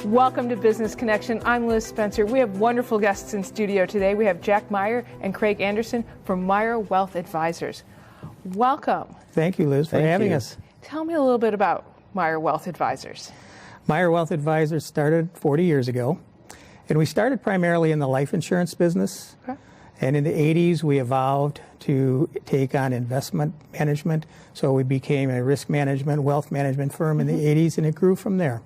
Welcome to Business Connection. I'm Liz Spencer. We have wonderful guests in studio today. We have Jack Meyer and Craig Anderson from Meyer Wealth Advisors. Welcome. Thank you, Liz, for having us. Tell me a little bit about Meyer Wealth Advisors. Meyer Wealth Advisors started 40 years ago, and we started primarily in the life insurance business. Okay. And in the 80s, we evolved to take on investment management. So we became a risk management, wealth management firm in the 80s, and it grew from there.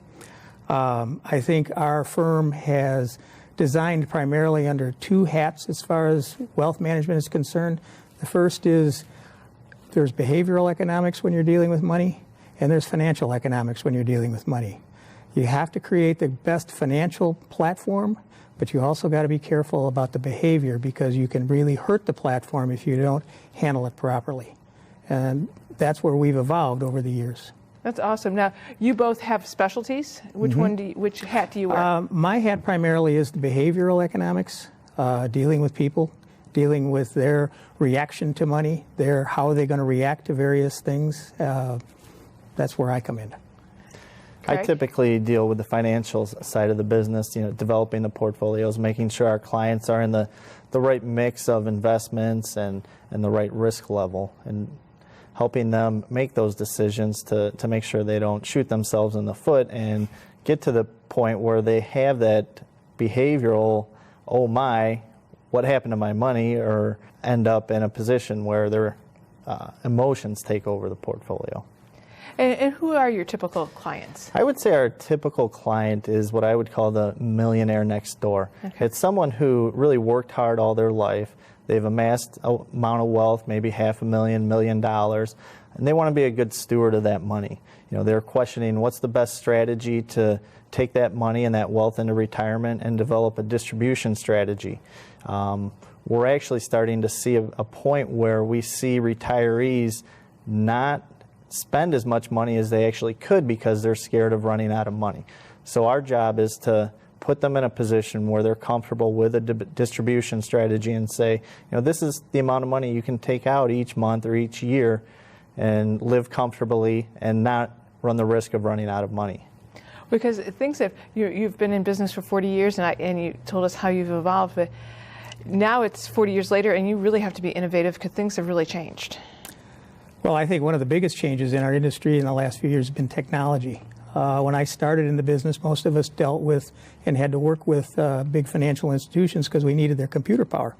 I think our firm has designed primarily under two hats as far as wealth management is concerned. The first is there's behavioral economics when you're dealing with money, and there's financial economics when you're dealing with money. You have to create the best financial platform, but you also got to be careful about the behavior because you can really hurt the platform if you don't handle it properly. And that's where we've evolved over the years. That's awesome. Now, you both have specialties. Which which hat do you wear? My hat primarily is the behavioral economics, dealing with people, dealing with their reaction to money, how are they going to react to various things. That's where I come in. Okay. I typically deal with the financial side of the business, developing the portfolios, making sure our clients are in the right mix of investments and the right risk level, and helping them make those decisions to make sure they don't shoot themselves in the foot and get to the point where they have that behavioral, oh my, what happened to my money, or end up in a position where their emotions take over the portfolio. And who are your typical clients? I would say our typical client is what I would call the millionaire next door. Okay. It's someone who really worked hard all their life. They've amassed an amount of wealth, maybe $500,000, $1 million, and they want to be a good steward of that money. They're questioning what's the best strategy to take that money and that wealth into retirement and develop a distribution strategy. We're actually starting to see a point where we see retirees not spend as much money as they actually could because they're scared of running out of money. So our job is to put them in a position where they're comfortable with a distribution strategy and say, this is the amount of money you can take out each month or each year and live comfortably and not run the risk of running out of money. Because things have, you've been in business for 40 years and you told us how you've evolved, but now it's 40 years later and you really have to be innovative because things have really changed. Well, I think one of the biggest changes in our industry in the last few years has been technology. When I started in the business, most of us dealt with and had to work with big financial institutions because we needed their computer power.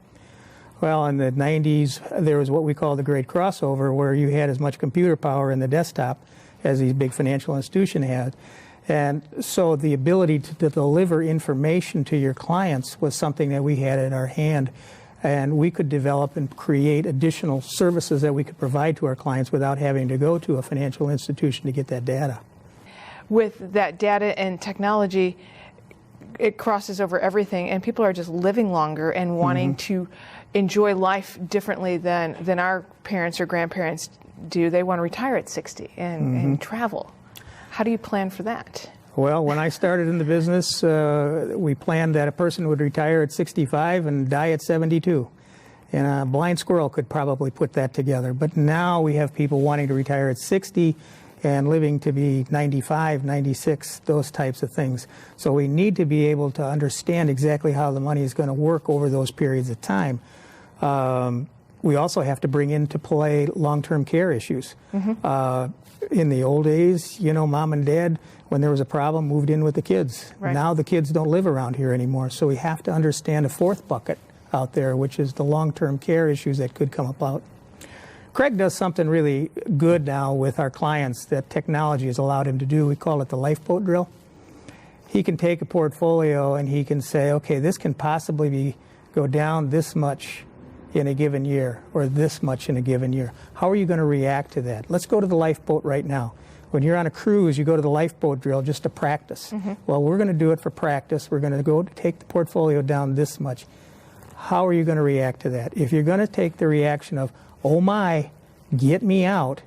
Well, in the 90s, there was what we call the great crossover, where you had as much computer power in the desktop as these big financial institutions had. And so the ability to deliver information to your clients was something that we had in our hand. And we could develop and create additional services that we could provide to our clients without having to go to a financial institution to get that data. With that data and technology, it crosses over everything, and people are just living longer and wanting to enjoy life differently than our parents or grandparents do. They want to retire at 60 and travel. How do you plan for that? Well, when I started in the business, we planned that a person would retire at 65 and die at 72. And a blind squirrel could probably put that together. But now we have people wanting to retire at 60 and living to be 95, 96, those types of things. So we need to be able to understand exactly how the money is going to work over those periods of time. We also have to bring into play long-term care issues. In the old days, mom and dad, when there was a problem, moved in with the kids. Right. Now the kids don't live around here anymore. So we have to understand a fourth bucket out there, which is the long-term care issues that could come about. Craig does something really good now with our clients that technology has allowed him to do. We call it the lifeboat drill. He can take a portfolio and he can say, okay, this can possibly go down this much in a given year or this much in a given year. How are you going to react to that? Let's go to the lifeboat right now. When you're on a cruise, you go to the lifeboat drill just to practice. Well, we're going to do it for practice. We're going to go take the portfolio down this much. How are you going to react to that? If you're going to take the reaction of, oh my, get me out,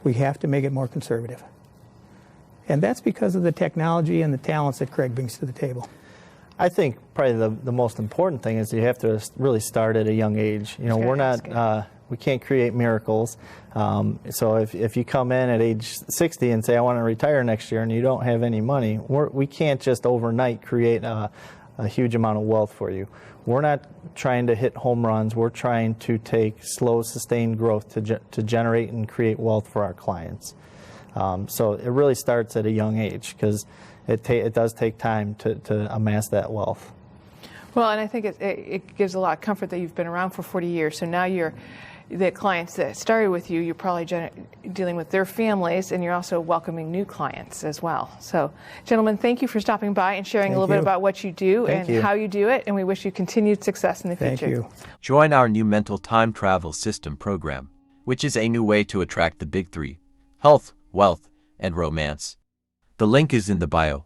we have to make it more conservative. And that's because of the technology and the talents that Craig brings to the table. I think probably the most important thing is you have to really start at a young age. We're not We can't create miracles. So if you come in at age 60 and say, I want to retire next year, and you don't have any money, we can't just overnight create a huge amount of wealth for you. We're not trying to hit home runs. We're trying to take slow, sustained growth to generate and create wealth for our clients. So it really starts at a young age, because it does take time to amass that wealth. Well, and I think it gives a lot of comfort that you've been around for 40 years. So now the clients that started with you, you're probably dealing with their families, and you're also welcoming new clients as well. So, gentlemen, thank you for stopping by and sharing a little bit about what you do and how you do it, and we wish you continued success in the future. Thank you. Join our new mental time travel system program, which is a new way to attract the big three: health, wealth, and romance. The link is in the bio.